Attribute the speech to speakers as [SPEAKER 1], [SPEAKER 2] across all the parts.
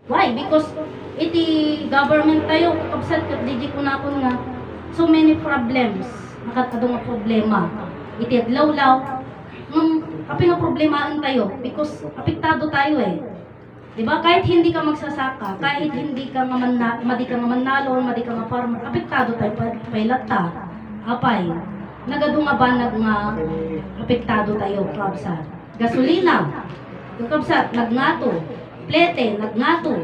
[SPEAKER 1] Why? Because iti government tayo, kapsat kat DJ ko na nga, so many problems, nakatado nga problema. Iti adlaw-law, api nga problemain tayo, because apektado tayo eh. Diba? Kahit hindi ka magsasaka, kahit hindi ka madi ka nga manalo, madi ka nga farmer, apektado tayo, pailata, apay. Nagado nga ba nga apektado tayo, kapsat. Gasolina, kapsat, nagngato, plete, nagngato,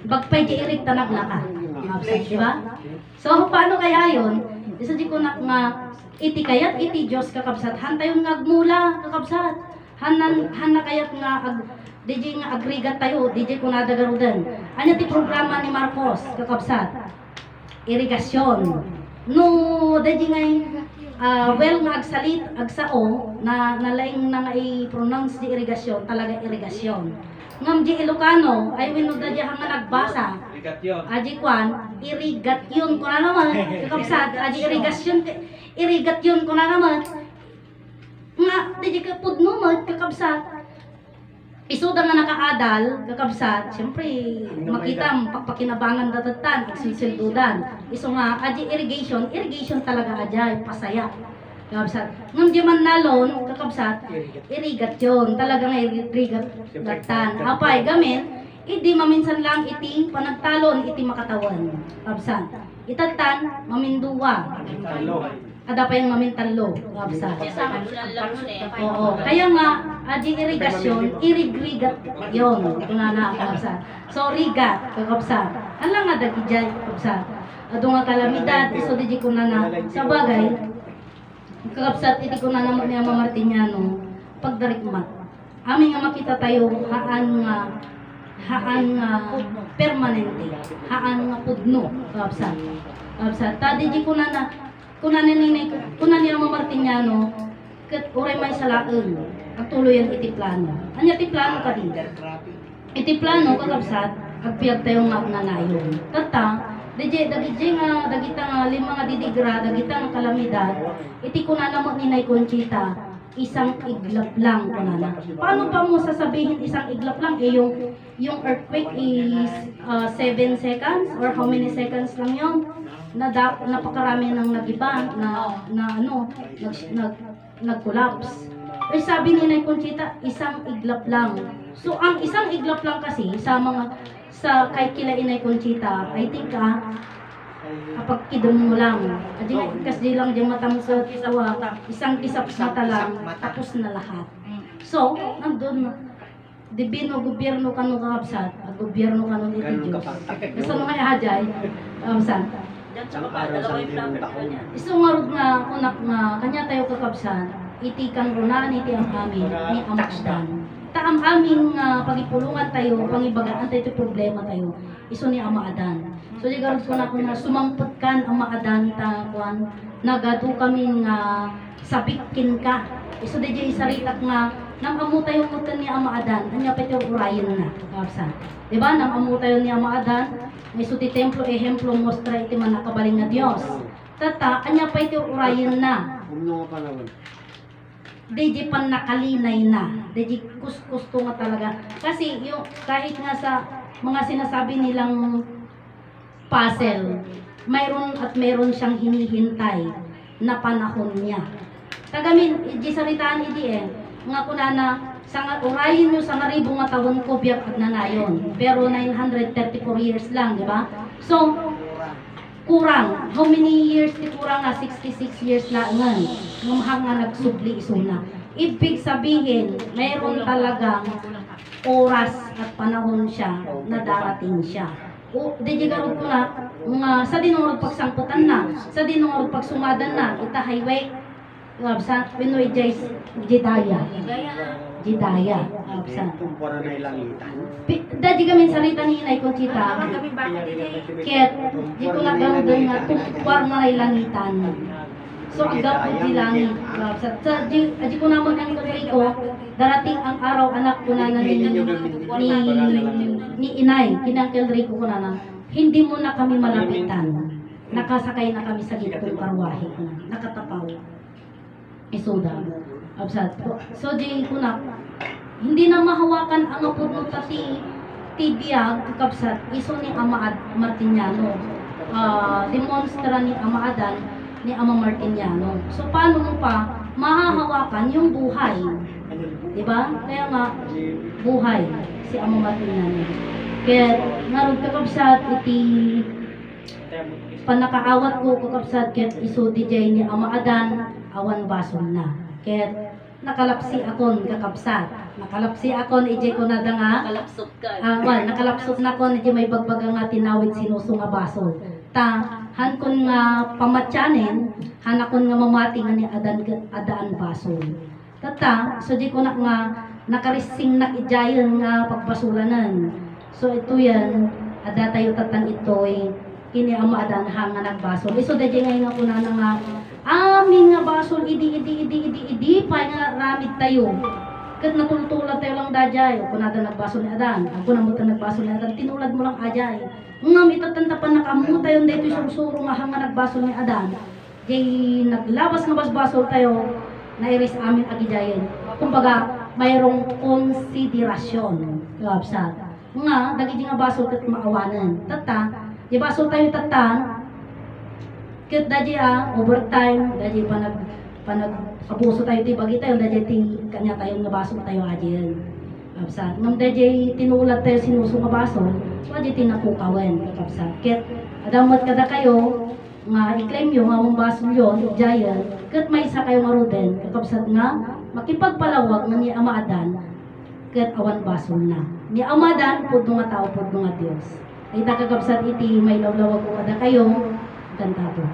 [SPEAKER 1] bagpay di irig tanag na ka. Kapsat, diba? So, paano kaya yun? Isa di ko na nga, iti kayat, iti Diyos kakabsat, hantayon nga agmula, kakabsat. Han kayat nga, DJ nga agrigat tayo, DJ ko nadagarudan. Ano ti programa ni Marcos, kakabsat? Irigasyon. No, DJ nga well nga agsao na nalaing na nga i-pronounce di irigasyon, talaga irigasyon. Ngam di Ilocano, ay winod na di nga nagbasa. Aji kwan, irigasyon ko na naman. Kakabsat, aji irigasyon ko na naman. Nga, di ka pudno mo, kakabsat. Isuda nga nakaadal, kakabsat, siyempre, makita ang pagpakinabangan datatan, agsisildudan. Iso nga, aji irrigation talaga aja, pasaya. Kakabsat, ngam di man nalon, kakabsat, irigat yun, talaga nga irigat datan. Apay, gamit, hindi maminsan lang iti panagtalon, iti makatawan. Kakabsat, itatan, maminduwa. Ada pa yung mamintalo, kapsat. Oo, kaya nga, aji irigasyon, irigrigat yun, ito na kapsat. So, rigat, kapsat. Alang nga dagi dyan, kapsat. Ado nga kalamidad, iso di ko na sa bagay, kapsat, iti ko na naman niya Martiniano, pagdarikmat. Amin nga makita tayo, haan nga permanente, haan nga pudno, kapsat. Kapsat, tadi di ko na kunan niya Martiniano, kat uray may salaen, agtuloyan iti plano. Anya ti plano ka din? Iti plano kakabsat, agpiyag tayo nga nanayon. Tata, dagita nga lima nga didigra, dagita nga kalamidad, iti kunana mo ni Nay Conchita, isang iglap lang kunana. Paano pa mo sasabihin isang iglap lang? Eh, yung earthquake is 7 seconds or how many seconds lang yun? Napakarami ng nagiba nag-collapse. Eh sabi ni Nay Conchita, isang iglap lang. So ang isang iglap lang kasi sa kay kila Inay Conchita, I think kapag kidom mo lang. Kasi lang diyan matamsot isang isap mata lang tapos na lahat. So nandun dibino gobyerno kanu kakabsat, gobyerno kanu iti Diyos. Gusto mo kaya hajay, kakabsat. Isungarod nga kunak nga kanya tayo kakabsat, iti kang runaan iti ang amin ni Amadan. Taam aming pagipulungan tayo, pangibagaan tayo iti problema tayo, iso ni Amadan. So di garod ko na sumampot kan Amadan ta kuan, nagado kami nga sabikin ka. Iso di jay saritak nga namamu tayo mutan ni Amadan, anya pa ito urayan na kakabsat. Diba namamu tayo ni Amadan, may suti templo, ehemplo, mostra iti man nakabaling na Diyos. Tata, anya pa iti urayan na. Deji pan nakalinay na. Deji kus-kusto nga talaga. Kasi yung, kahit nga sa mga sinasabi nilang puzzle, mayroon siyang hinihintay na panahon niya. Kagamin, di saritaan idi nga kunana, urayin nyo sa maribong nga taon ko biyak agnanayon. Pero 934 years lang, di ba? So, kurang. How many years di kurang nga? 66 years na nga. Ngumhang nga nagsubli isuna. Ibig sabihin, mayroon talagang oras at panahon siya na darating siya. O, di garod ko na, sa dinurog pagsangkutan na, sa dinurog pagsumadan na, ita highway, sa Pinoy Jidaya. Jidaya. Dadi kami salita ni Inay Conchita. Ket, di ko nagawin doon nga, tukwar na langitan. So, agap di langit. Di ko naman ang ko, darating ang araw, anak ko na ni Inay, kinangkel Rico ko na hindi mo na kami malapitan. Nakasakay na kami sa gitong karwahe na, nakatapaw. Isoda. Absat. So, di ko na, hindi na mahawakan ang apod mo pati tibiyag kakabsat iso ni Ama Martiniano. Demonstra ni Ama Adan ni Ama Martiniano. So paano mo pa mahahawakan yung buhay? 'Di ba? Kaya nga buhay si Ama Martiniano. Kaya narod kakabsat iti panakaawat ko kakabsat ket iso DJ ni Ama Adan awan basol na. Ket nakalapsi akon kakabsat. Nakalapsi akon ije ko na nga
[SPEAKER 2] Kalapsot ka.
[SPEAKER 1] nakalapsot na kon ije may bagbaga nga tinawid sinuso nga basol. Ta han kon nga pamatyanen hanakon nga mamati nga ni adaan basol. Tata so di ko na nga nakarising na ijayon nga pagbasulanan. So ito yan ada tayo tatang itoy kini Ama Adan hanga nagbasol. Iso da ngayon nga kuna nga amin nga basol idi pa nga ramid tayo. Kat natultulat tayo lang dajay. Kuna da nagbasol ni Adan. Ako na mo ta nagbasol ni Adan. Tinulad mo lang ajay. Nga mitatanda pa nakamu tayo dito sursuro nga hanga nagbasol ni Adan. Jay naglabas nga basbasol tayo na iris amin agijayin. Kumbaga mayroong konsiderasyon. Kapsat. Nga dagiti nga basol kat maawanan. Tata di basol tayo tata ket daji overtime daji panag abuso tayo ti bagi tayo daji ti kanya tayo nga baso tayo adyen kapsat ngam daji tinulat tayo sinuso nga baso daji tinapukawen kapsat ket adamot kada kayo nga i-claim yo nga mong baso yon jayan ket may isa kayo maroden kapsat nga makipagpalawag nga ni Ama Adan ket awan baso na ni Ama Adan pudno nga tao pudno nga Dios ay takakabsat iti may lawlawag ko kada kayo kantado.